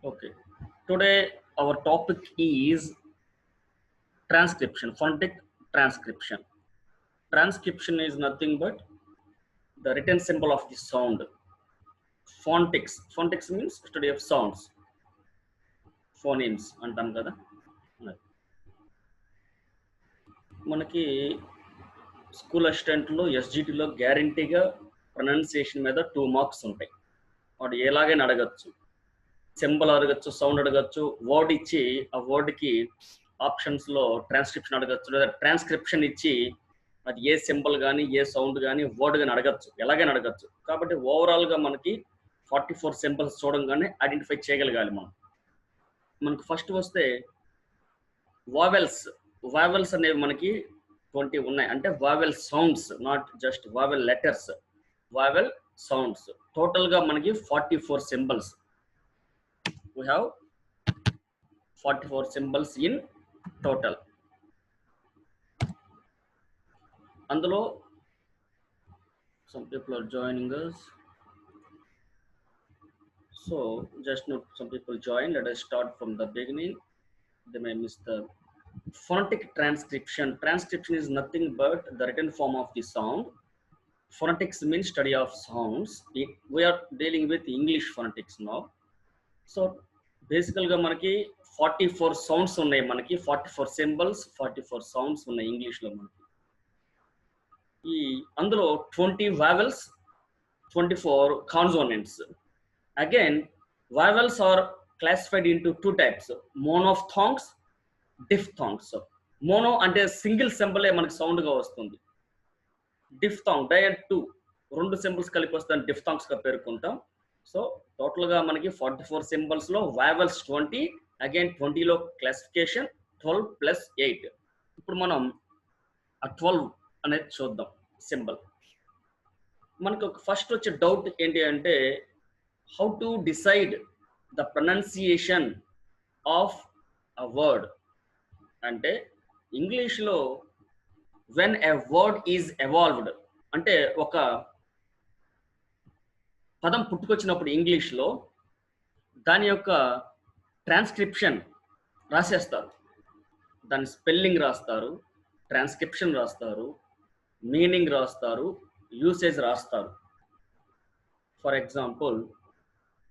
Okay. Today our topic is transcription, phonetic transcription. Transcription is nothing but the written symbol of the sound. Phonetics. Phonetics means study of sounds. Phonemes అంటాం కదా. మనకి school అసిస్టెంట్లో ఎస్జిటిలో గ్యారంటీగా pronunciation మీద 2 marks ఉంటాయి. వాడు ఎలాగైనా అడగచ్చు. Symbol అడగచ్చు, సౌండ్ అడగచ్చు, వర్డ్ ఇచ్చి ఆ వర్డ్కి ఆప్షన్స్లో ట్రాన్స్క్రిప్షన్ అడగచ్చు, లేదా ట్రాన్స్క్రిప్షన్ ఇచ్చి అది ఏ సింబల్ కానీ ఏ సౌండ్ కానీ వర్డ్ కానీ అడగచ్చు, ఎలాగైనా అడగచ్చు. కాబట్టి ఓవరాల్గా మనకి 44 సింబల్స్ చూడంగానే ఐడెంటిఫై చేయగలగాలి మనం. మనకు ఫస్ట్ వస్తే వావెల్స్. వావెల్స్ అనేవి మనకి 20 ఉన్నాయి. అంటే vowel sounds, not just vowel letters, vowel sounds. టోటల్గా మనకి 44 symbols. We have 44 symbols in total. అందులో some people are joining us, so just note some people join. Let us start from the beginning. They may miss the phonetic transcription. Transcription is nothing but the written form of the sound. Phonetics means study of sounds. We are dealing with English phonetics now. So బేసికల్గా మనకి 44 sounds ఉన్నాయి. మనకి 44 symbols, 44 sounds ఉన్నాయి ఇంగ్లీష్లో మనకి. ఈ అందులో 20 vowels, 24 consonants. Again vowels are classified into 2 types, monophthongs, diphthongs. Mono అంటే సింగిల్ సింబలే మనకి సౌండ్గా వస్తుంది. డిఫ్థాంగ్ డైరెక్ట్ 2 సింబల్స్ కలిపి వస్తాను డిఫ్థాంగ్స్గా పేర్కొంటాం. సో టోటల్గా మనకి 44 సింబల్స్లో వావెల్స్ 20, అగైన్ 20లో క్లాసిఫికేషన్ 12 + 8. ఇప్పుడు మనం ఆ 12 అనేది చూద్దాం సింబల్. మనకు ఒక ఫస్ట్ వచ్చే డౌట్ ఏంటి అంటే, how to decide the pronunciation of a word. అంటే ఇంగ్లీష్లో when a word is evolved, అంటే ఒక పదం పుట్టుకొచ్చినప్పుడు ఇంగ్లీష్లో దాని యొక్క ట్రాన్స్క్రిప్షన్ రాసేస్తారు. దాని స్పెల్లింగ్ రాస్తారు, ట్రాన్స్క్రిప్షన్ రాస్తారు, మీనింగ్ రాస్తారు, యూసేజ్ రాస్తారు. ఫర్ ఎగ్జాంపుల్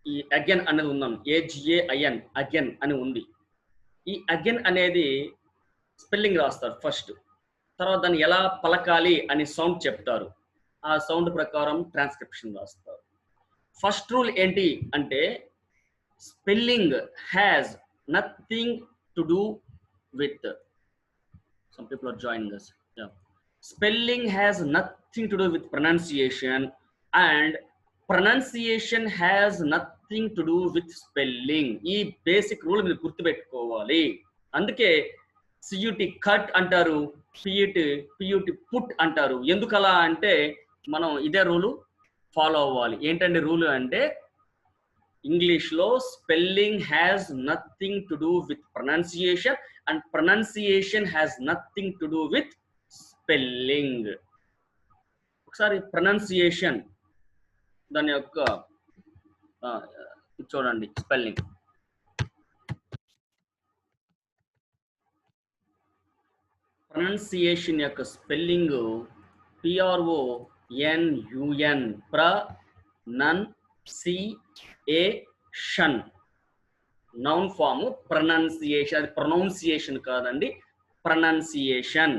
ఈ అగైన్ అనేది ఉందాం, AGAIN అగైన్ అని ఉంది. ఈ అగైన్ అనేది స్పెల్లింగ్ రాస్తారు ఫస్ట్, తర్వాత దాన్ని ఎలా పలకాలి అని సౌండ్ చెప్తారు. ఆ సౌండ్ ప్రకారం ట్రాన్స్క్రిప్షన్ రాస్తారు. ఫస్ట్ రూల్ ఏంటి అంటే, spelling has nothing to do with, some people are joining us, yeah, spelling has nothing to do with pronunciation, and pronunciation has nothing to do with spelling. ఈ basic rule మీరు గుర్తుపెట్టుకోవాలి. అందుకే CUT cut అంటారు, PUT put అంటారు. ఎందుకలా అంటే మనం ఇదే రూలు ఫాలో అవ్వాలి. ఏంటంటే రూల్ అంటే, ఇంగ్లీష్లో spelling has nothing to do with pronunciation, and pronunciation has nothing to do with spelling. ఒకసారి ప్రొనౌన్సియేషన్ దాని యొక్క చూడండి స్పెల్లింగ్. ప్రొనౌన్సియేషన్ యొక్క spelling PRONUN, pronunciation. Noun form pronunciation, అది ప్రొనౌన్సియేషన్ కాదండి, ప్రొనౌన్సియేషన్.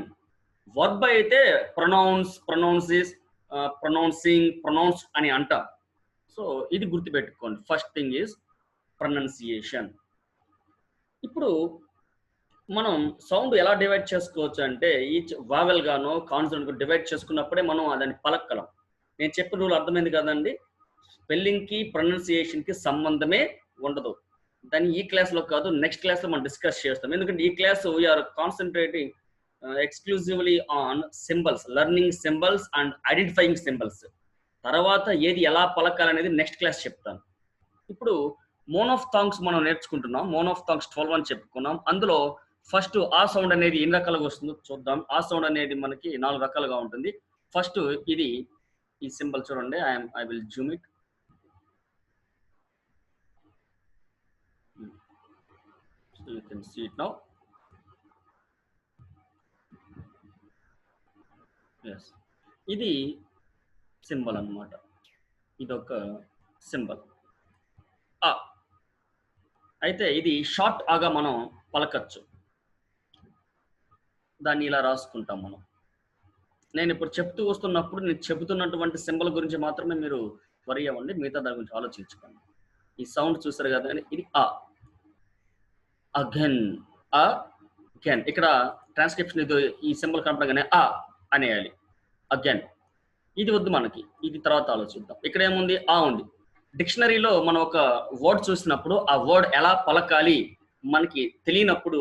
వర్బ్ అయితే ప్రొనౌన్స్, ప్రొనౌన్సిస్, ప్రొనౌన్సింగ్, ప్రొనౌన్స్ అని అంటాం. సో ఇది గుర్తుపెట్టుకోండి. First thing is pronunciation. ఇప్పుడు మనం సౌండ్ ఎలా డివైడ్ చేసుకోవచ్చు అంటే, ఈచ్ వావెల్ గానో కాన్సోనెంట్ డివైడ్ చేసుకున్నప్పుడే మనం దాన్ని పలకగలం. నేను చెప్పిన రూల్ అర్థమైంది కదండి. స్పెల్లింగ్కి ప్రొనౌన్సియేషన్కి సంబంధమే ఉండదు. దాన్ని ఈ క్లాస్లో కాదు, నెక్స్ట్ క్లాస్లో మనం డిస్కస్ చేస్తాం. ఎందుకంటే ఈ class we are concentrating exclusively on symbols, learning symbols and identifying symbols. తర్వాత ఏది ఎలా పలకాలనేది నెక్స్ట్ క్లాస్ చెప్తాను. ఇప్పుడు మోనోఫ్థాంగ్స్ మనం నేర్చుకుంటున్నాం. మోనోఫ్థాంగ్స్ 12 అని చెప్పుకున్నాం. అందులో ఫస్ట్ ఆ సౌండ్ అనేది ఎన్ని రకాలుగా వస్తుందో చూద్దాం. ఆ సౌండ్ అనేది మనకి 4 రకాలుగా ఉంటుంది. ఫస్ట్ ఇది ఈ సింబల్ చూడండి, I will Zoom it. So you can see it now. Yes. ఇది సింబల్ అన్నమాట. ఇదొక సింబల్ ఆ. అయితే ఇది షార్ట్ ఆగా మనం పలకచ్చు. దాన్ని ఇలా రాసుకుంటాం మనం. నేను ఇప్పుడు చెప్తూ వస్తున్నప్పుడు నేను చెబుతున్నటువంటి సింబల్ గురించి మాత్రమే మీరు వరి అవ్వండి, మిగతా దాని గురించి ఆలోచించుకోండి. ఈ సౌండ్ చూసారు కదా, ఇది ఆ. Again, again. ఇక్కడ ట్రాన్స్క్రిప్షన్ ఇది ఈ సింబల్ కనపడగానే ఆ అనేయాలి, అగెన్. ఇది వద్దు మనకి, ఇది తర్వాత ఆలోచిద్దాం. ఇక్కడ ఏముంది, ఆ ఉంది. డిక్షనరీలో మనం ఒక వర్డ్ చూసినప్పుడు ఆ వర్డ్ ఎలా పలకాలి మనకి తెలియనప్పుడు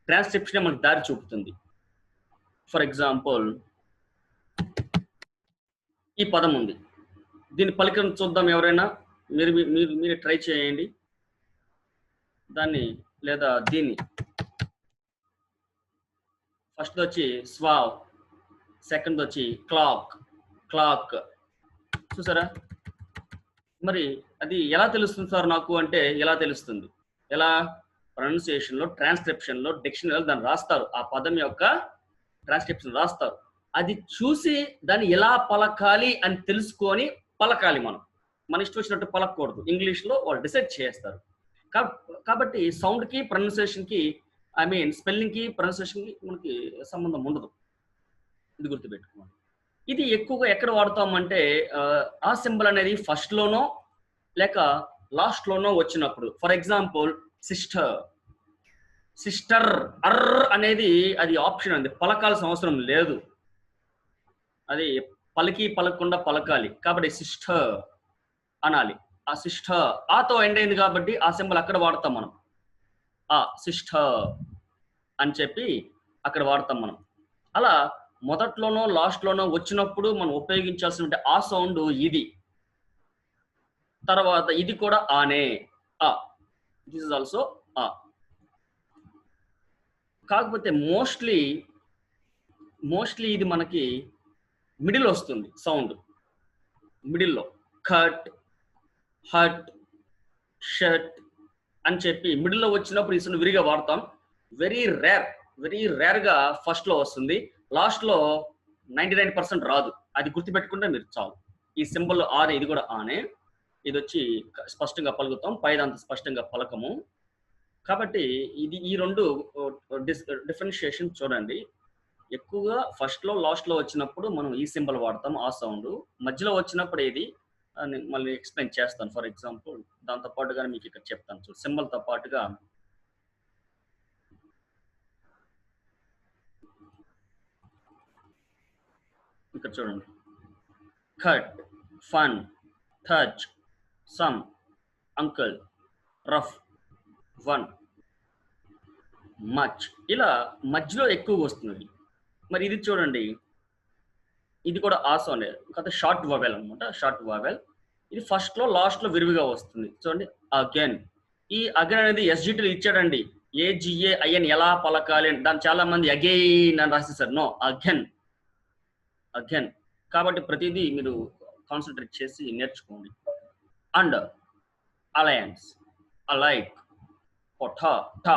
ట్రాన్స్క్రిప్షన్ మనకి దారి చూపుతుంది. ఫర్ ఎగ్జాంపుల్, ఈ పదం ఉంది, దీన్ని పలికను చూద్దాం. ఎవరైనా మీరు ట్రై చేయండి దాన్ని, లేదా దీన్ని. ఫస్ట్ వచ్చి స్వావ్, సెకండ్ వచ్చి క్లాక్, క్లాక్. చూసారా? మరి అది ఎలా తెలుస్తుంది సార్ నాకు అంటే, ఎలా తెలుస్తుంది? ఎలా? ప్రొనౌన్సియేషన్లో, ట్రాన్స్క్రిప్షన్లో, డిక్షనరీలో దాన్ని రాస్తారు, ఆ పదం యొక్క ట్రాన్స్క్రిప్షన్ రాస్తారు. అది చూసి దాన్ని ఎలా పలకాలి అని తెలుసుకొని పలకాలి. మన ఇష్టం వచ్చినట్టు పలకూడదు. ఇంగ్లీష్లో వాళ్ళు డిసైడ్ చేస్తారు. కాబట్టి సౌండ్కి, ప్రొనౌన్సియేషన్కి, ఐ మీన్ స్పెల్లింగ్కి, ప్రొనౌన్సియేషన్కి మనకి సంబంధం ఉండదు. ఇది గుర్తుపెట్టుకోండి. ఇది ఎక్కువగా ఎక్కడ వాడతామంటే, ఆ సింబల్ అనేది ఫస్ట్లోనో లేక లాస్ట్లోనో వచ్చినప్పుడు. ఫర్ ఎగ్జాంపుల్, సిస్టర్, సిస్టర్, అనేది అది ఆప్షన్ అండి, పలకాల్సిన అవసరం లేదు. అది పలకకుండా పలకాలి. కాబట్టి సిస్టర్ అనాలి. ఆ సిస్టర్ ఆతో ఎండ్ అయింది కాబట్టి ఆ సింబల్ అక్కడ వాడతాం మనం. ఆ సిస్టర్ అని చెప్పి అక్కడ వాడతాం మనం. అలా మొదట్లోనో లాస్ట్లోనో వచ్చినప్పుడు మనం ఉపయోగించాల్సిన ఆ సౌండ్ ఇది. తర్వాత ఇది కూడా ఆనే, ఆ. దిస్ ఇస్ ఆల్సో ఆ. కాకపోతే మోస్ట్లీ ఇది మనకి మిడిల్ వస్తుంది సౌండ్. మిడిల్లో కట్, హట్, షర్ట్ అని చెప్పి మిడిల్లో వచ్చినప్పుడు ఈ విరిగా వాడతాం. వెరీ రేర్గా ఫస్ట్లో వస్తుంది, లాస్ట్లో 99% రాదు. అది గుర్తుపెట్టుకుంటే మీరు చాలు. ఈ సింబల్ ఆనే, ఇది కూడా ఆనే. ఇది వచ్చి స్పష్టంగా పలుకుతాం, పైదంత స్పష్టంగా పలకము. కాబట్టి ఈ రెండు డిఫరెన్షియేషన్ చూడండి. ఎక్కువగా ఫస్ట్లో లాస్ట్లో వచ్చినప్పుడు మనం ఈ సింబల్ వాడతాం, ఆ సౌండ్. మధ్యలో వచ్చినప్పుడు ఏది నేను మళ్ళీ ఎక్స్ప్లెయిన్ చేస్తాను. ఫర్ ఎగ్జాంపుల్, దాంతో పాటుగా మీకు ఇక్కడ చెప్తాను. సో సింబల్తో పాటుగా ఇక్కడ చూడండి, cut, fun, touch, some, uncle, rough, one, much. ఇలా మధ్యలో ఎక్కువగా వస్తుంది. మరి ఇది చూడండి, ఇది కూడా ఆ సౌండ్, కాకపోతే షార్ట్ వావెల్ అనమాట, షార్ట్ వావెల్. ఇది ఫస్ట్లో లాస్ట్లో విరివిగా వస్తుంది. చూడండి, అగైన్. ఈ అగైన్ అనేది ఎస్జిటీలు ఇచ్చాడండి, AGAIN ఎలా పలకాలి అని. దాన్ని చాలా మంది అగైన్ అని రాసేసారు. No, again, again. కాబట్టి ప్రతిదీ మీరు కాన్సన్ట్రేట్ చేసి నేర్చుకోండి. అండ్, అలయన్స్, అలైక్, పొఠ, ట,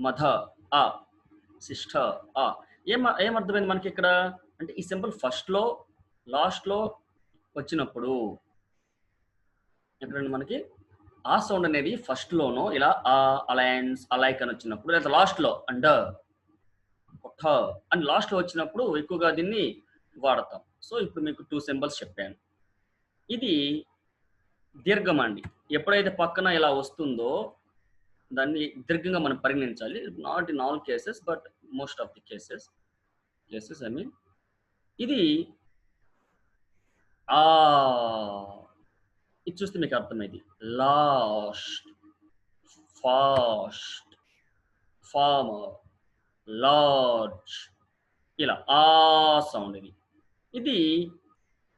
మధ, ఆ, సిస్టర్, ఆ. ఏమర్థమైంది మనకి ఇక్కడ అంటే, ఈ సింబల్ ఫస్ట్లో లాస్ట్లో వచ్చినప్పుడు ఎక్కడండి మనకి ఆ సౌండ్ అనేది ఫస్ట్లోనో ఇలా ఆ, అలయన్స్, అలైక్ అని వచ్చినప్పుడు, లేదా లాస్ట్లో అండర్, పొఠ అని లాస్ట్లో వచ్చినప్పుడు ఎక్కువగా దీన్ని వాడతాం. సో ఇప్పుడు మీకు 2 సింబల్స్ చెప్పాను. ఇది దీర్ఘం అండి. ఎప్పుడైతే పక్కన ఇలా వస్తుందో దాన్ని దీర్ఘంగా మనం పరిగణించాలి. Not in all cases, but most of the cases I mean. ఇది ఆ, ఇది చూస్తే మీకు అర్థమైంది. లాస్ట్, ఫాస్ట్, ఫార్మర్, లార్జ్, ఇలా ఆ సౌండ్. ఇది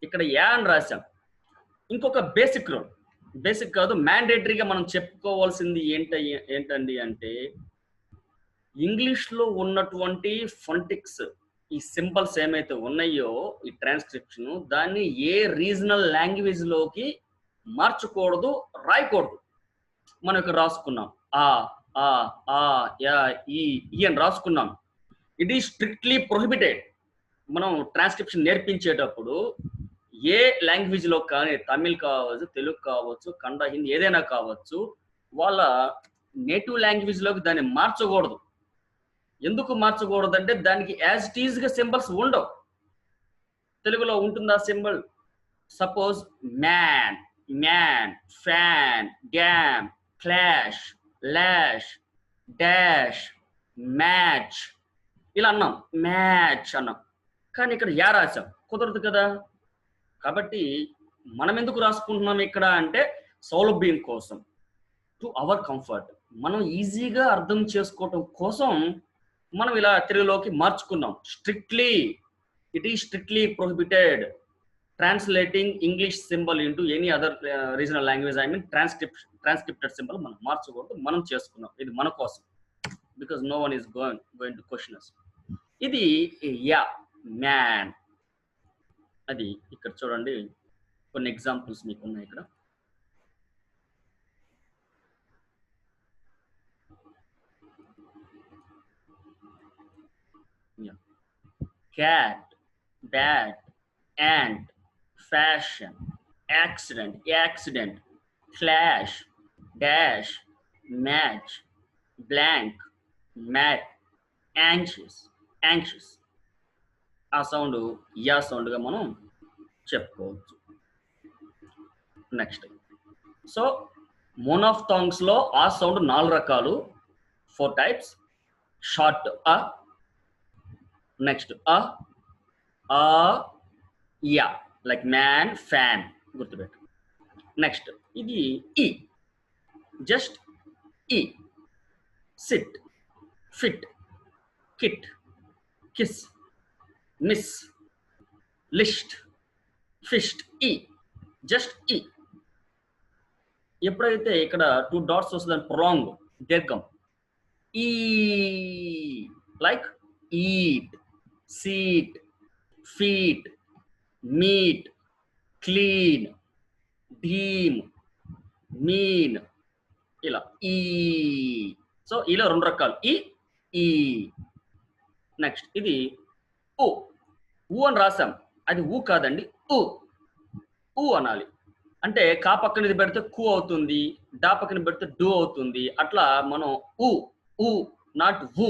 ఇక్కడ యా అని రాశాం. ఇంకొక బేసిక్ రూల్, బేసిక్ కాదు, మ్యాండేటరీగా మనం చెప్పుకోవాల్సింది ఏంటండి అంటే, ఇంగ్లీష్లో ఉన్నటువంటి ఫొనెటిక్స్, ఈ సింబల్స్ ఏమైతే ఉన్నాయో ఈ ట్రాన్స్క్రిప్షన్, దాన్ని ఏ రీజనల్ లాంగ్వేజ్లోకి మార్చకూడదు, రాయకూడదు. మనం ఇక్కడ రాసుకున్నాం ఆ, ఆ ఆ యా ఈ అని రాసుకున్నాం. It is strictly prohibited. మనం ట్రాన్స్క్రిప్షన్ నేర్పించేటప్పుడు ఏ లాంగ్వేజ్ లో కానీ, తమిళ్ కావచ్చు, తెలుగు కావచ్చు, కన్నడ, హిందీ ఏదైనా కావచ్చు, వాళ్ళ నేటివ్ లాంగ్వేజ్ లోకి దాన్ని మార్చకూడదు. ఎందుకు మార్చకూడదు అంటే దానికి యాజ్ ఇట్ ఈజ్ గా సింబల్స్ ఉండవు. తెలుగులో ఉంటుందా symbol? Suppose man, man, fan, dam, clash, lash, dash, match ఇలా అన్నాం. మ్యాచ్ అన్నాం. కానీ ఇక్కడ యా రాసాం, కుదరదు కదా. కాబట్టి మనం ఎందుకు రాసుకుంటున్నాం ఇక్కడ అంటే సౌలభ్యం కోసం, టు అవర్ కంఫర్ట్, మనం ఈజీగా అర్థం చేసుకోవటం కోసం మనం ఇలా తెలుగులోకి మార్చుకున్నాం. Strictly, it is strictly prohibited translating English symbol into any other regional language. I mean transcripted symbol మనం మార్చకూడదు, మనం చేసుకున్నాం. ఇది మన కోసం, because no one is going to question us. ఇది యా, మ్యాన్. అది ఇక్కడ చూడండి, కొన్ని ఎగ్జాంపుల్స్ మీకు ఉన్నాయి ఇక్కడ. Cat, bat, ant, fashion, accident, accident, clash, dash, match, blank, mat, anxious, anxious. ఆ సౌండ్ యా సౌండ్ గా మనం చెప్పుకోవచ్చు. నెక్స్ట్, సో మోనోఫ్థాంగ్స్ లో ఆ సౌండ్ 4 రకాలు, 4 టైప్స్. షార్ట్ అ, నెక్స్ట్ అ, ఆ, యా, లైక్ మ్యాన్, ఫ్యాన్, గుర్తుపెట్టు. నెక్స్ట్ ఇది ఈ, జస్ట్ ఈ. Sit, fit, kit, kiss, miss, list, fist, ఈ, జస్ట్ ఈ. ఎప్పుడైతే ఇక్కడ 2 డాట్స్ వస్తుందని ప్రొలాంగ్, దీర్ఘం, ఈ, like eat, seat, feet, meet, clean, deem, mean, ఇలా ఈ. సో ఇలా 2 రకాలు, ఈ. నెక్స్ట్ ఇది ఊ. ఊ అని రాసాం, అది ఊ కాదండి, ఊ అనాలి. అంటే కా పక్కన ఇది పెడితే కు అవుతుంది, డా పక్కన పెడితే డు అవుతుంది. అట్లా మనం ఊ నాట్ ఊ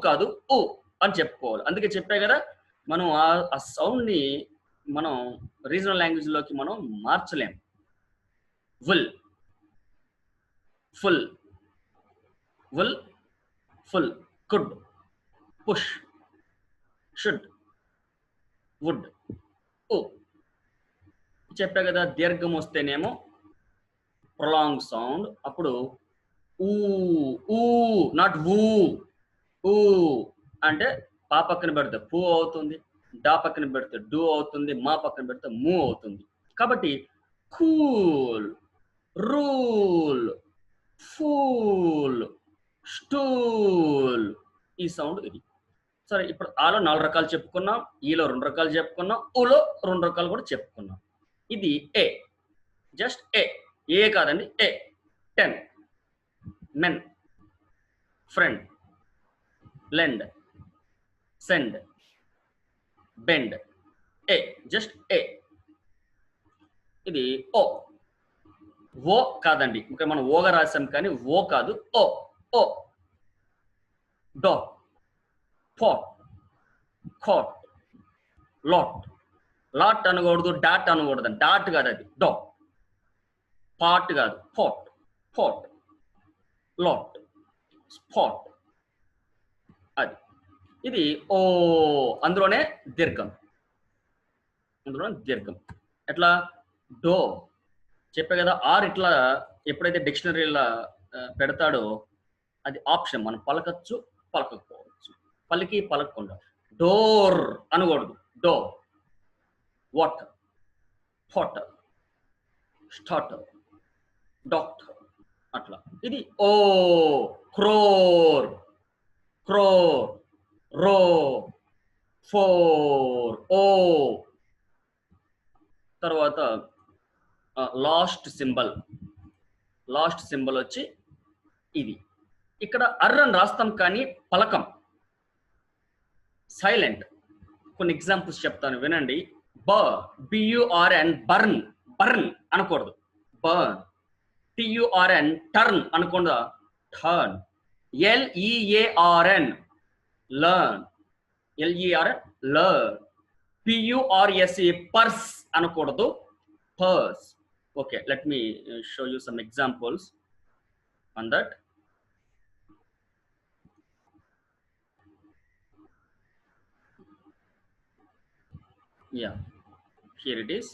కాదు, ఊ అని చెప్పుకోవాలి. అందుకే చెప్పే కదా, మనం ఆ సౌండ్ ని మనం రీజనల్ లాంగ్వేజ్ లోకి మనం మార్చలేం. Will, full, will, full, could, push, should, would, ఊ. చెప్పా కదా, దీర్ఘం వస్తేనేమో ప్రొలాంగ్ సౌండ్, అప్పుడు ఊ నాట్ ఊ అంటే పా పక్కన పెడితే పు అవుతుంది, డా పక్కన పెడితే డు అవుతుంది, మా పక్కన పెడితే ము అవుతుంది. కాబట్టి కూల్, రూల్, ఫూల్, స్టూల్, ఈ సౌండ్ ఇది. సరే, ఇప్పుడు ఆలో 4 రకాలు చెప్పుకున్నాం, ఈలో 2 రకాలు చెప్పుకున్నాం, ఊలో 2 రకాలు కూడా చెప్పుకున్నాం. ఇది ఏ, జస్ట్ ఏ కాదండి, ఏ. 10, men, friend, lend, send, bend, A, just a. ఇది ఓ కాదండి, ఇంకా మనం ఓగా రాసాం కానీ ఓ కాదు, ఓ. డో, పాట్, కాట్, లాట్ అనకూడదు, డాట్ అనకూడదు. డాట్ కాదు అది, డో. పాట్ కాదు, పాట్, లాట్, స్పాట్, అది. ఇది ఓ, అందులోనే దీర్ఘం, ఎట్లా డో. చెప్పే కదా, ఆర్ ఇట్లా ఎప్పుడైతే డిక్షనరీలో పెడతాడో అది ఆప్షన్, మనం పలకచ్చు, పలకపోవచ్చు. పలికి పలకకుండా. డోర్ అనకూడదు, door. Water, water, starter, doctor, అట్లా. ఇది ఓ, క్రోర్, రో, ఫోర్, ఓ. తర్వాత లాస్ట్ సింబల్ వచ్చి ఇది ఇక్కడ అర్ అని రాస్తాం కానీ పలకం, సైలెంట్. కొన్ని ఎగ్జాంపుల్స్ చెప్తాను వినండి. BURN బర్న్, బర్న్ అనకూడదు, బర్న్. TURN టర్న్ అనకుండా turn. LEARN learn, LERN learn. PURSE purse అనకూడదు, purse. Okay, let me show you some examples on that. Yeah, here it is.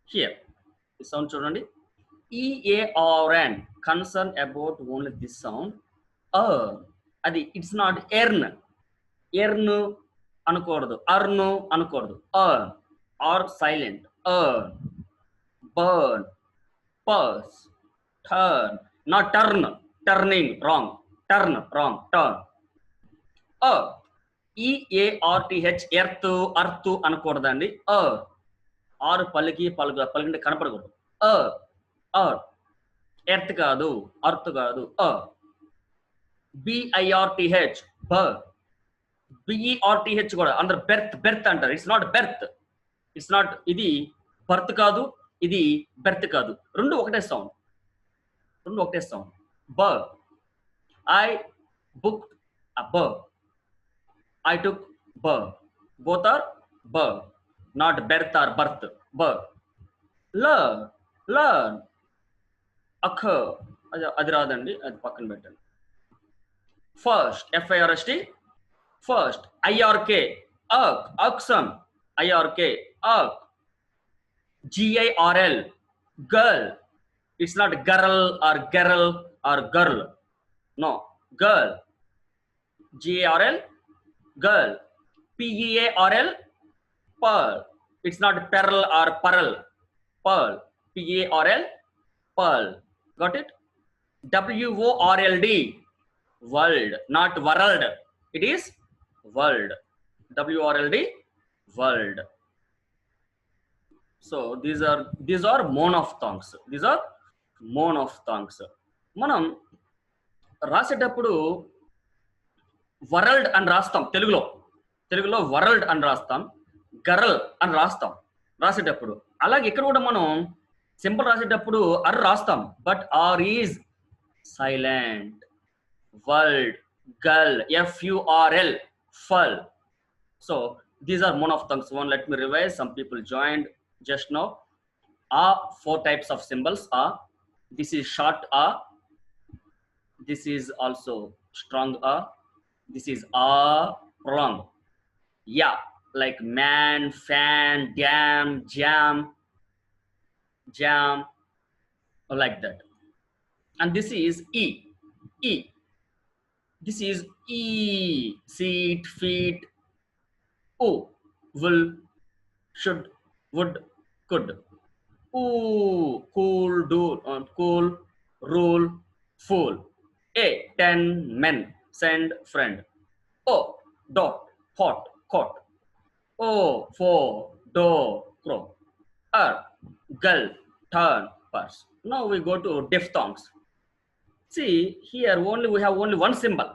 Here, the sound చూడండి. EARN, concern about only this sound. అది it's not earn, earn అనకూడదు, అర్న్ అనకూడదు. R silent. Burn, purse, turn, not turn, turning wrong, turn wrong, turn. EARTH earth, అర్త్ అనకూడదండి. ఆరు పలికింటే కనపడకూడదు. ఎర్త్ కాదు, అర్త్ కాదు. BIRTH BERTH కూడా అందరు బెర్త్, బెర్త్ అంటారు. It's not berth, it's not. ఇది బర్త్ కాదు, ఇది బెర్త్ కాదు. రెండు ఒకటే సౌండ్, రెండు ఒకటే sound. I booked a I took both are not birth or birth. Learn, learn. Occur, అది రాదండి, అది పక్కన పెట్టండి. First, FIRST, first. IRK, oxen, IRK, GIRL, girl. It's not girl or girl or girl. No, girl. GIRL, girl. PEARL, pearl. It's not pearl or pearl. Pearl. PEARL, pearl. Got it? WORLD, world, not world. It is world. WORLD, world. So these are monophthongs. These are monophthongs. మనం రాసేటప్పుడు world అని రాస్తాం, తెలుగులో world అని రాస్తాం, girl అని రాస్తాం రాసేటప్పుడు. అలాగే ఇక్కడ కూడా మనం సింపుల్ రాసేటప్పుడు అర్ రాస్తాం, but R is silent. World, girl, FURL, furl. So these are monophthongs. One, let me revise. Some people joined just now. Four types of symbols are. This is short a, this is also strong a, this is prolonged. Yeah, like man, fan, dam, jam, like that. And this is E. This is E, seat, feet. O, will, should, would, could. Ooh, cool, do, cool, rule, fool. 10 men, send, friend. Dot, hot, caught. For, door, crow. Gull, turn, purse. Now we go to diphthongs. See, here we have only one symbol.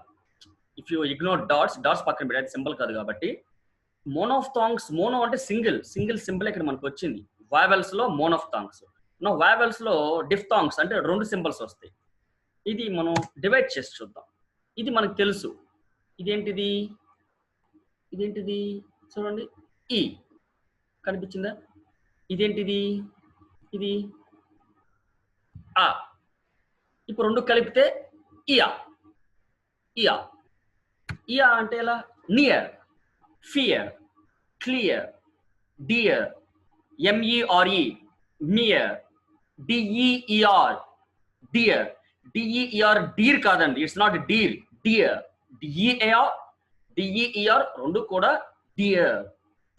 If you ignore dots పక్కన పెట్టే symbol కాదు కాబట్టి. మోనోఫ్థాంగ్స్, mono అంటే single symbol ఇక్కడ మనకు వచ్చింది. Vowels లో మోనోఫ్థాంగ్స్. Vowels లో డిఫ్థాంగ్స్ అంటే రెండు సింబల్స్ వస్తాయి. ఇది మనం డివైడ్ చేసి చూద్దాం. ఇది మనకు తెలుసు. ఇదేంటిది చూడండి, ఈ కనిపించిందా? ఇదేంటిది? ఇది ఆ. ఇప్పుడు రెండు కలిపితే ఇయా. ఇయా అంటే ఎలా? Near, fear, clear, dear, MERE, mere, DEER, dear. DEER deer కాదండి, it's not deer, dear. DEER రెండు కూడా dear.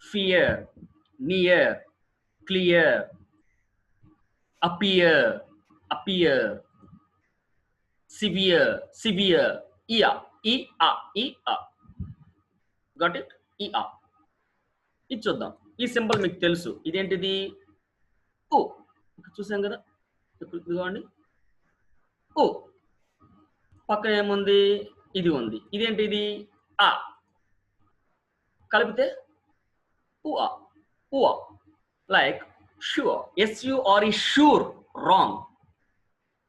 Fear, near, clear, appear, severe, ఇయా, గాట్ ఇట్. ఈ ఆ. ఇది చూద్దాం. ఈ సింబల్ మీకు తెలుసు. ఇదేంటిది? ఉ. చూసాం కదా, ఇదిగోండి ఉ. పక్కన ఏముంది? ఇది ఉంది. ఇదేంటిది? ఆ. కలిపితే ఉ. Like sure. SURE sure. Wrong.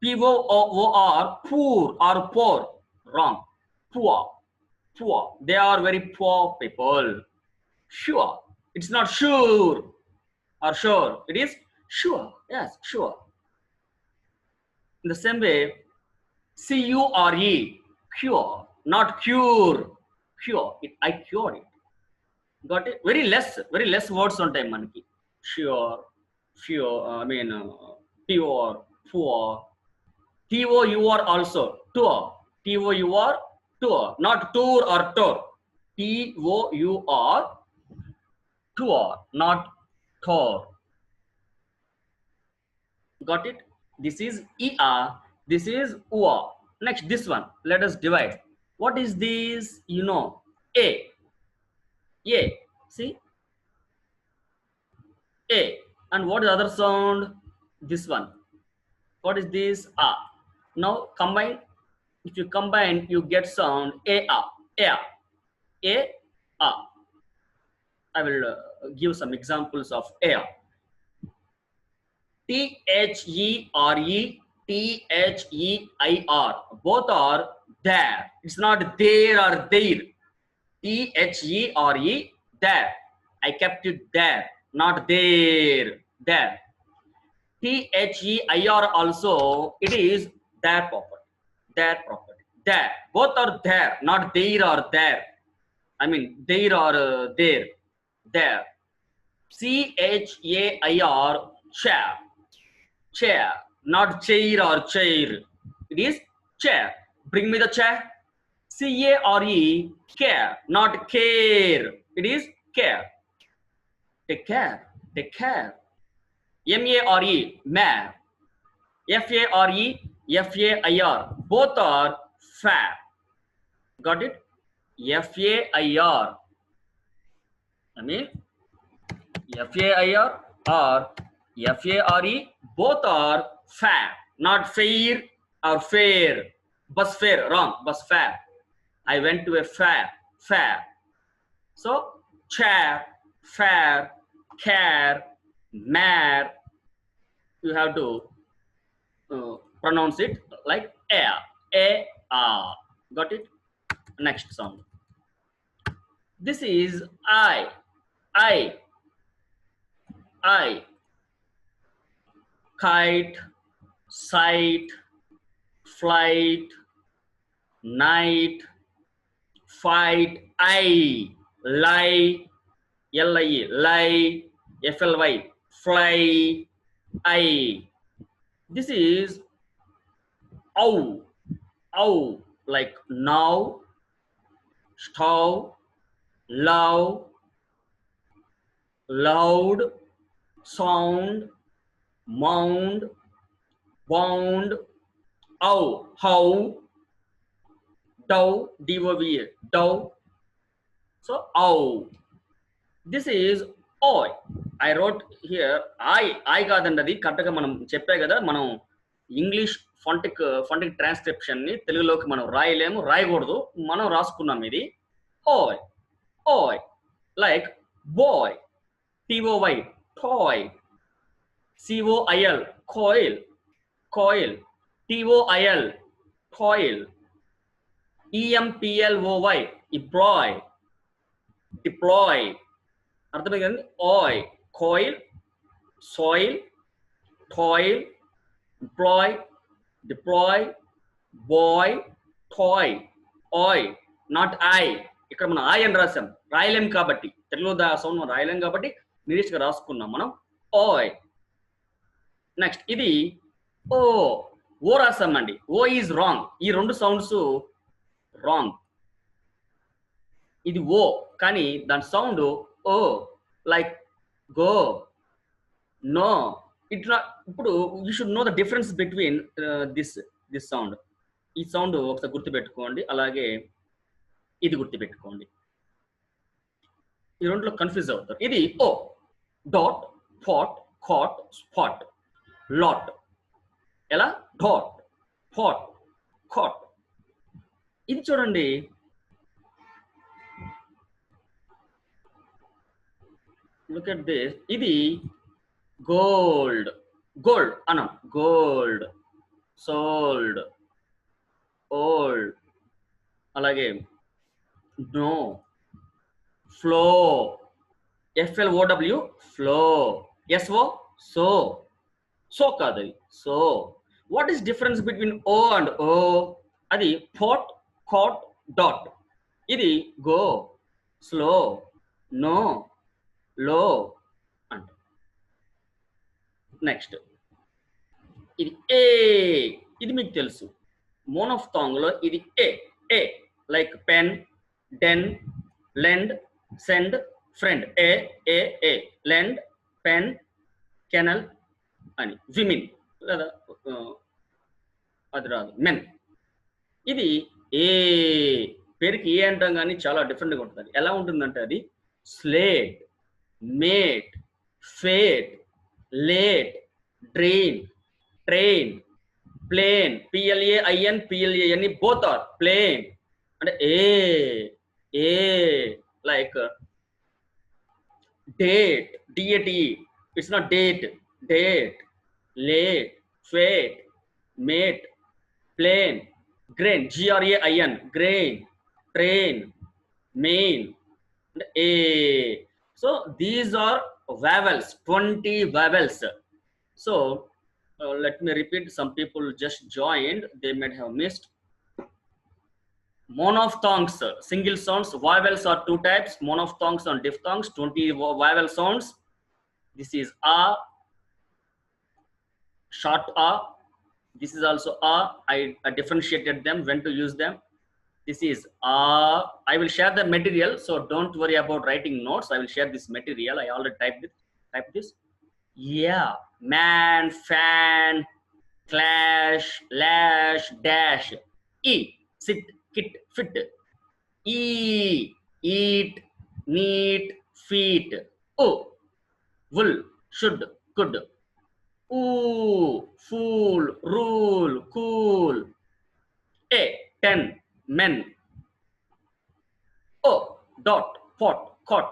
POOR poor or poor. Wrong. Poor. They are very poor people. Sure. It's not sure or sure. It is sure. Yes, sure. In the same way, CURE. Cure. Not cure. Cure. I cured it. Got it? Very less words on time manaki. Sure. Pure. Poor. TOUR also. Tour. TOUR. Tour. Not tour or tour. TOUR. Tour. Not tour. Got it? This is ER. This is UR. Next, this one. Let us divide. What is this? You know. A. See? A. And what is the other sound? This one. What is this? A. Now combine. If you combine, you get sound A. I will give some examples of A. THERE, THEIR. Both are there. It's not there or there. THERE, there. I kept it there, not there. There. THEIR also, it is their property. There. Both are there, not there or there. I mean, there or there. There. CHAIR, chair. Not chair or chair. It is chair. Bring me the chair. CARE, care. Not care. It is care. Take care. MARE, mare. FARE, FAIR. Both are fair. Got it? FAIR. I mean, FAIR or FARE. Both are fair. Not fair or fair. Bus fair. Wrong. Bus fair. I went to a fair. So, chair, fair, care, mare. You have to pronounce it like air. Got it? Next sound. This is I. Kite, sight, flight, night, fight. I. Lie. LIE. Lie. FLY. Fly. I. This is ow. Like now, stove, love, loud, sound, mound, bound, ow, how, dove, DOV, dove. So ow. This is oi. I wrote here I కాదండి, కరెక్ట్గా మనం చెప్పే కదా, మనం English ఫాంటిక్ transcription ని తెలుగులోకి మనం రాయకూడదు, మనం రాసుకున్నాం ఇది. ఓయ్ like boy. TOY, toy. COIL, coil. TOIL, toil. EMPLOY, deploy. అర్థమే కదండి. ఓయ్, coil, soil, toil, employ, deploy, boy, toy. ఓయ్, నాట్ ఐ. ఇక్కడ మనం ఐ అని రాసాం, రాయలేం కాబట్టి, తెలుగులో సౌండ్ మనం రాయలేం కాబట్టి నిరీష్ గా రాసుకున్నాం మనం ఓయ్. నెక్స్ట్ ఇది ఓ రాసామండి. ఓ ఈజ్ రాంగ్. ఈ రెండు సౌండ్స్ రాంగ్. ఇది ఓ, కానీ దాని సౌండ్ ఓ, లైక్ గో, నో. ఇప్పుడు you should know the difference between this sound. ఈ సౌండ్ ఒకసారి గుర్తుపెట్టుకోండి, అలాగే ఇది గుర్తుపెట్టుకోండి. ఈ రెండులో కన్ఫ్యూజ్ అవుతారు. ఇది ఓ dot pot cot spot lot. ఎలా డాట్ పాట్ కాట్. ఇది చూడండి, లుక్ ఎట్ దిస్. ఇది గోల్డ్ గోల్డ్ అనం, గోల్డ్ సోల్డ్ ఓల్డ్. అలాగే no flow, FLOW flow, SO so. So కాదు అది so. What is difference between ఓ అండ్ ఓ? అది పాట్ కాట్ డాట్. ఇది గో స్లో నో లో అంట. నెక్స్ట్ ఇది ఏ. ఇది మీకు తెలుసు, మోనోఫ్థాంగ్ లో ఇది ఏ. ఏ like pen, den, lend, send, friend. ఏ ఏ ఏ లెండ్, పెన్, కెనల్ అని. విమిన్ లేదా అది రాదు, మెన్. ఇది ఏ. పేరుకి ఏ అంటాం కానీ చాలా డిఫరెంట్గా ఉంటుంది. ఎలా ఉంటుందంటే అది slate, mate, fate, late, drain, train, plane. PLAIN PLAN both are plane. అంటే ఏ ఏ like date, DATE, it's not date, date, late, fate, mate, plane, grain, GRAIN grain, train, main. A. So these are vowels, 20 vowels. So let me repeat, some people just joined, they might have missed. Monophthongs, single sounds. Vowels are two types, monophthongs and diphthongs. 20 vowel sounds. This is a, short a. This is also a. I differentiated them when to use them. This is I will share the material, so don't worry about writing notes. I will share this material. I already typed this. Yeah, man, fan, clash, lash, dash. E, sit, kit, fit. E, eat, neat, feet. O, wool, should, could. Ooh, fool, rule, cool. A, 10, men. O, dot, pot, cot.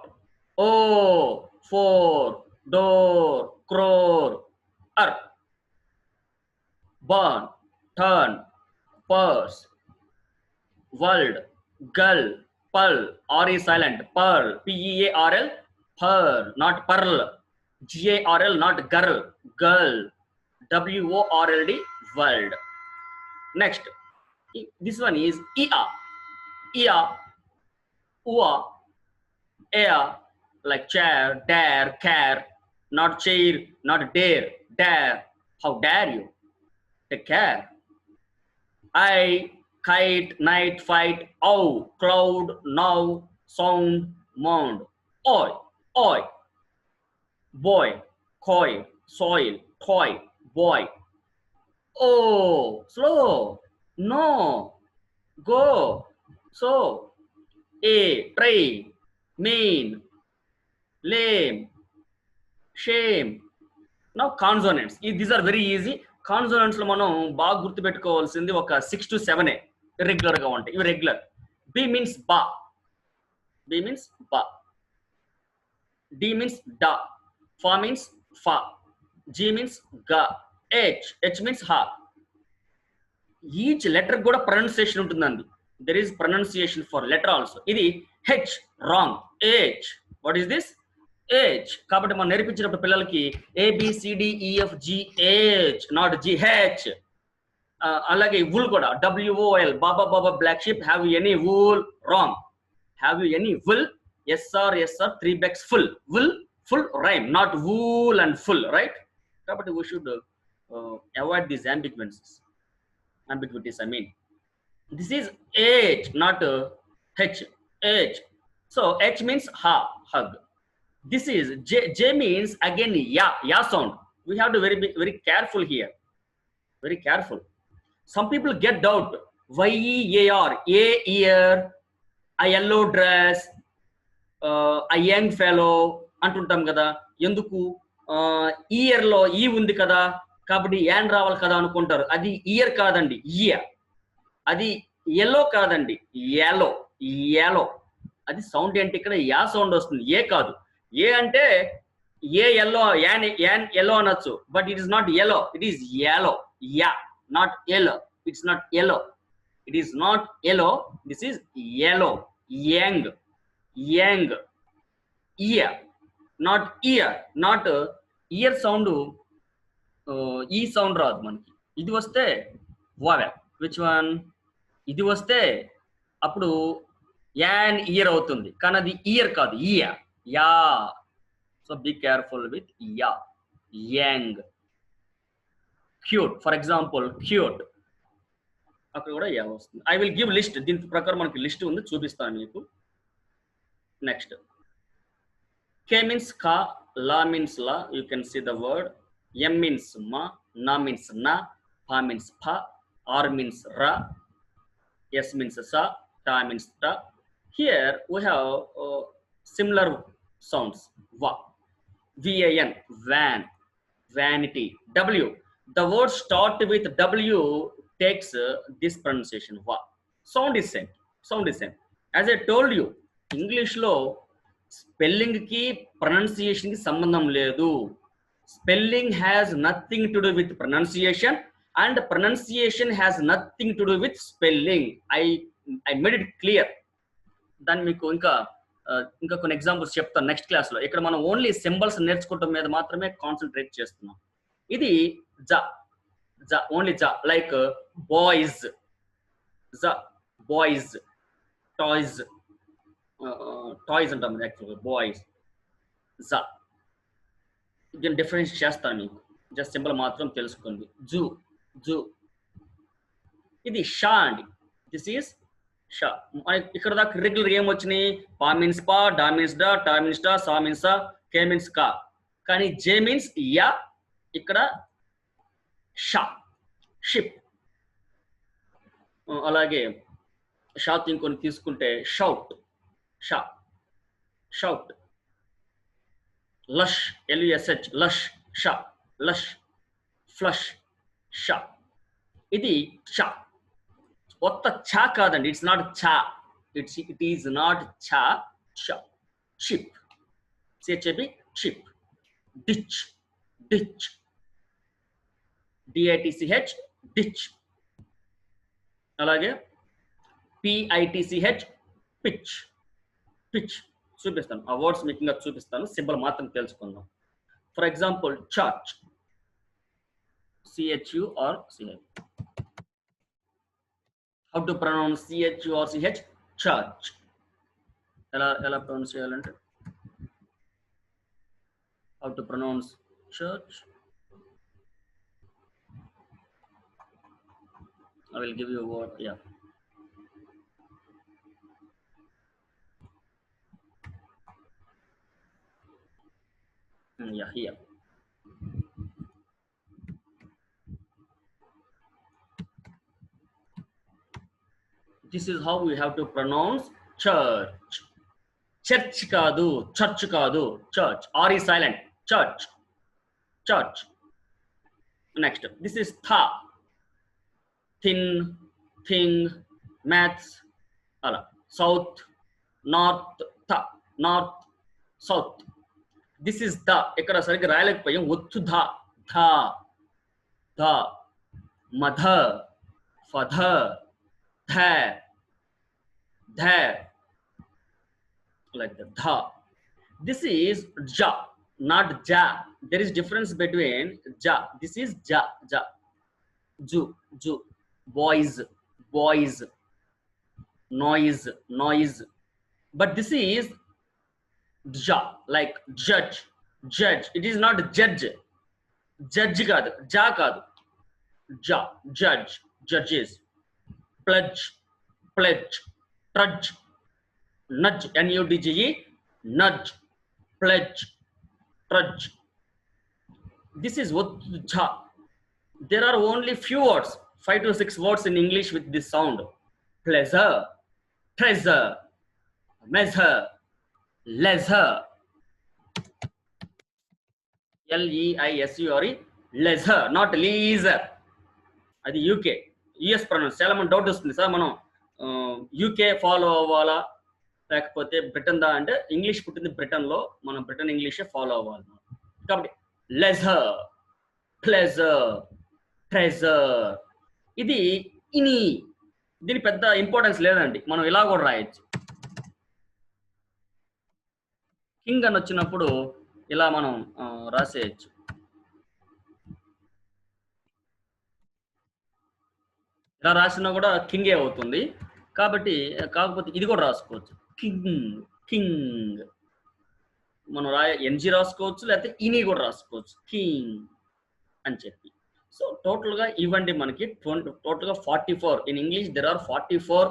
O, four, door, crore. R, burn, turn, purse. World, gull, pearl. R is silent. Pearl, PEARL, pearl, not pearl. GARL, not girl. Girl, WORLD, world. Next, this one is EA. EA, UA, air, like chair, dare, care. Not chair, not dare, dare. How dare you? Take care. I, kite, night, fight. Ow, cloud, now, sound, mound. Oi, oi. Boy, coy, soil, toy, boy. Oh, slow. No, go. So, A, try, mean, lame, shame. Now consonants. These are very easy. Consonants లో మనం బాగా గుర్తుపెట్టుకోవాల్సింది ఒక 6 to 7 regular గా ఉంటాయి. ఇవి regular. B means ba. B means ba. D means da. Fa means fa. G means ga. H means ha. Each letter కూడా pronunciation ఉంటుందండి. There is pronunciation for letter also. ఇది H, wrong. H. What is this? H. కాబట్టి మనం నేర్పించినప్పుడు పిల్లలకి ABCDEFGH, not GH. అలాగే wool కూడా WOL. Baba Baba black sheep. Have you any wool? Wrong. Have you any wool? Yes sir, 3 bags full. Wool, full rhyme, not wool and full, right? But we should avoid these ambiguities. I mean, this is H, not H. H. So H means ha, hug. This is J. J means again ya sound. We have to be very careful here. Very careful. Some people get doubt. YEAR, a ear, a yellow dress, a young fellow అంటుంటాం కదా. ఎందుకు year లో ఈ ఉంది కదా కాబట్టి an రావాలి కదా అనుకుంటారు. అది ఇయర్ కాదండి, ఇయర్. అది ఎల్లో కాదండి, యాలో. యాలో అది సౌండ్ ఏంటి, ఇక్కడ యా సౌండ్ వస్తుంది, ఏ కాదు. ఏ అంటే ఏ ఎల్లో, యాన్ యాన్ ఎల్లో అనొచ్చు, but it is not yellow, it is యాలో. యా, not yellow, it's not yellow, it is not yellow, this is yellow. Young, young. Year, not year. Not year sound ఈ సౌండ్ రాదు మనకి. ఇది వస్తే వావెల్. Which one? ఇది వస్తే అప్పుడు యాన్ ఇయర్ అవుతుంది, కానీ అది ఇయర్ కాదు, ఇయర్. యా. సో బీ కేర్ఫుల్ విత్ యా. Young. Cute, for example cute, అక్కడ కూడా యా వస్తుంది. I will give list. దీని ప్రకారం మనకి లిస్ట్ ఉంది, చూపిస్తాను మీకు. నెక్స్ట్, కే మీన్స్ కా, లా మీన్స్ లా, you can see the word. M means మా, నా మీన్స్ నా, పా మీన్స్ ఫా, ఆర్ మీన్స్ రా, ఎస్ మీన్స్ సా, ta means ta. Here we have similar sounds. Va, van, van, vanity. W, the word start with W takes this pronunciation. Va. Sound is same. Sound is same. As I told you, English lo spelling ki pronunciation ki sambandham ledu. Spelling has nothing to do with pronunciation, and pronunciation has nothing to do with spelling. I made it clear. దాన్ని మీకు ఇంకా కొన్ని examples చెప్తాను next క్లాస్లో. ఇక్కడ మనం only symbols నేర్చుకోవటం మీద మాత్రమే కాన్సన్ట్రేట్ చేస్తున్నాం. ఇది జ, జ, ఓన్లీ జ. లైక్ బాయ్స్, జ, బాయ్స్. టాయ్స్, టాయ్స్ అంటాం యాక్చువల్గా, బాయ్స్. జ. దీన్ని డిఫరెన్స్ చేస్తాను మీకు, జస్ట్ సింబల్ మాత్రం తెలుసుకోండి. Zoo, zoo. ఇది షా అండి. This is Shah. ఇక్కడ దాకా రెగ్యులర్ ఏం వచ్చినాయి? పా మీన్స్ పా, డా మీన్స్ డా, టా మీన్స్ టా, సా మీన్స్ సా, కే మీన్స్ కా. కానీ జే మీన్స్ యా, ఇక్కడ షా, షిప్. అలాగే షాత్ ఇంకొని తీసుకుంటే shout, Shah, shout. Lush, LUSH, lush, Shah, lush. Flush, Shah. ఇది చా. కొత్త చా కాదండి, ఇట్స్ నాట్ చా, ఇట్ ఈస్ నాట్ చా. Shah. Ship, CHIP, ship. Ditch, ditch, DITCH, ditch. అలాగే PITCH, పిచ్, పిచ్. చూపిస్తాను, ఆ వర్డ్స్ మీకు ఇంకా చూపిస్తాను, సింబల్ మాత్రం తెలుసుకుందాం. For example church, CHU or CH. How to pronounce CHU or CH? Church. ఎలా ప్రొనౌన్స్ చేయాలంటే, how to pronounce church? I will give you a word. Yeah. Yeah, here. This is how we have to pronounce church. Church kaadu, church kaadu, church. R is silent. Church, church. Next, this is tha. Thin, thing, maths. Ala. South, north, tha. North, south. This is the. ఇక్కడ సరిగ్గా రాయలేకపోయాం. ఒత్తు ధ, ధ, ధ. మధ, ఫధ, ధ, ధ. Like that. Dha. This is ja, not ja. There is difference between ja. This is ja, ja. Ju, ju. Boys, boys. Noise, noise. But this is ja, like judge, judge. It is not judge. Judge kaadu, ja kaadu. Ja, judge, judges. Pledge, pledge. Trudge. Nudge, NUDGE, nudge, pledge, trudge. This is what jha. There are only few words, 5 to 6 words in English with this sound. Pleasure, treasure, measure, leisure, Leisure, leisure, not leisure. అది UK, US pronounce. చాలా మంది doubt వస్తుంది, sir మనం UK follow అవ్వాలా లేకపోతే Britain దా అంటే, English పుట్టింది బ్రిటన్లో, మనం బ్రిటన్ ఇంగ్లీషే ఫాలో అవ్వాలి. కాబట్టి లెజర్, ప్లెజర్, ట్రెజర్, ఇది ఇని, దీని పెద్ద ఇంపార్టెన్స్ లేదండి, మనం ఇలా కూడా రాయొచ్చు. కింగ్ అని వచ్చినప్పుడు ఇలా మనం రాసేయచ్చు. ఇలా రాసినా కూడా కింగే అవుతుంది. కాబట్టి కాకపోతే ఇది కూడా రాసుకోవచ్చు, కింగ్, కింగ్. మనం ఎన్జి రాసుకోవచ్చు, లేకపోతే ఇని కూడా రాసుకోవచ్చు, కింగ్ అని చెప్పి. సో టోటల్గా ఇవ్వండి మనకి టోటల్గా 44. In English there are 44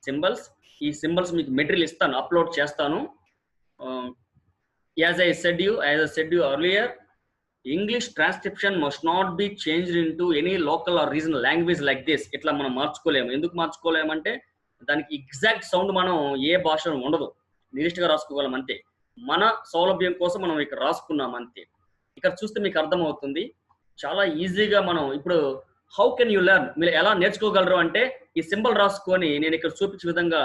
symbols. ఈ సింబల్స్ మీకు మెటీరియల్ ఇస్తాను, అప్లోడ్ చేస్తాను. As I said you earlier, English transcription must not be changed into any local or regional language like this. ఇట్లా మనం మార్చుకోలేము. ఎందుకు మార్చుకోలేమంటే దానికి ఎగ్జాక్ట్ సౌండ్ మనం ఏ భాషలో ఉండదు, నిరిష్గా రాసుకోగలం అంతే. మన సౌలభ్యం కోసం మనం ఇక్కడ రాసుకున్నాం అంతే. ఇక్కడ చూస్తే మీకు అర్థమవుతుంది, చాలా ఈజీగా మనం ఇప్పుడు హౌ కెన్ యూ లెర్న్, మీరు ఎలా నేర్చుకోగలరు అంటే, ఈ సింబల్ రాసుకొని నేను ఇక్కడ చూపించే విధంగా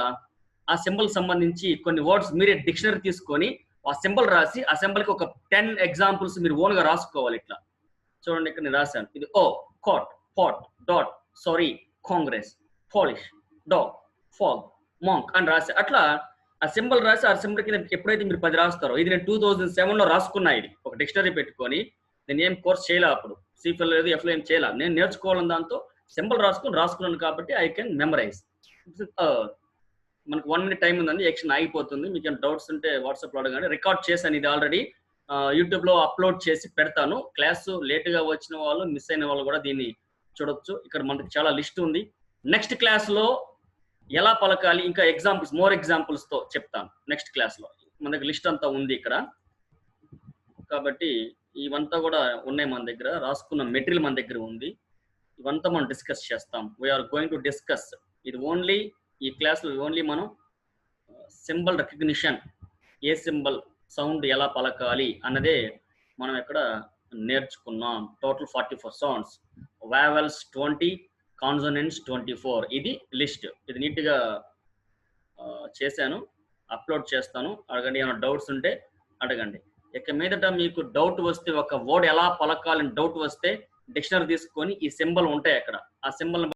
ఆ సింబల్ సంబంధించి కొన్ని వర్డ్స్ మీరే డిక్షనరీ తీసుకొని ఆ సింబల్ రాసి, ఆ సింబల్కి ఒక 10 ఎగ్జాంపుల్స్ మీరు ఓన్గా రాసుకోవాలి. ఇట్లా చూడండి, ఇక్కడ నేను రాశాను, ఇది ఓ, cot, pot, dot, sorry, congress, polish, dog, fog, monk అని రాసి, అట్లా ఆ సింబల్ రాసి ఆ సింబల్ కింద ఎప్పుడైతే మీరు 10 రాస్తారో, ఇది నేను 2007లో రాసుకున్నా. ఇది ఒక డిక్షనరీ పెట్టుకొని, నేను ఏం కోర్స్ చేయలే అప్పుడు, సిఫిల్ లేదు, ఎఫ్లో ఏం చేయలే, నేను నేర్చుకోవాలని దాంతో సింబల్ రాసుకున్నాను కాబట్టి ఐ కెన్ మెమరైజ్. మనకు 1 minute టైం ఉందండి, యాక్షన్ ఆగిపోతుంది. మీకు ఏమైనా డౌట్స్ ఉంటే వాట్సాప్లో అడగండి. రికార్డ్ చేశాను ఇది ఆల్రెడీ, యూట్యూబ్లో అప్లోడ్ చేసి పెడతాను. క్లాసు లేటుగా వచ్చిన వాళ్ళు, మిస్ అయిన వాళ్ళు కూడా దీన్ని చూడొచ్చు. ఇక్కడ మనకి చాలా లిస్ట్ ఉంది. నెక్స్ట్ క్లాస్లో ఎలా పలకాలి, ఇంకా ఎగ్జాంపుల్స్, మోర్ ఎగ్జాంపుల్స్తో చెప్తాను నెక్స్ట్ క్లాస్లో. మన దగ్గర లిస్ట్ అంతా ఉంది ఇక్కడ, కాబట్టి ఇవంతా కూడా ఉన్నాయి మన దగ్గర, రాసుకున్న మెటీరియల్ మన దగ్గర ఉంది. ఇవంతా మనం డిస్కస్ చేస్తాం. వీఆర్ గోయింగ్ టు డిస్కస్ ఇది ఓన్లీ ఈ క్లాస్లో ఓన్లీ మనం సింబల్ రికగ్నిషన్, ఏ సింబల్ సౌండ్ ఎలా పలకాలి అన్నదే మనం ఇక్కడ నేర్చుకున్నాం. Total 44 sounds, vowels 20, consonants 24. ఇది లిస్ట్. ఇది నీట్గా చేశాను, అప్లోడ్ చేస్తాను. అడగండి, ఏమైనా డౌట్స్ ఉంటే అడగండి. ఇక మీదట మీకు డౌట్ వస్తే, ఒక వర్డ్ ఎలా పలకాలని డౌట్ వస్తే డిక్షనరీ తీసుకొని ఈ సింబల్ ఉంటాయి అక్కడ, ఆ సింబల్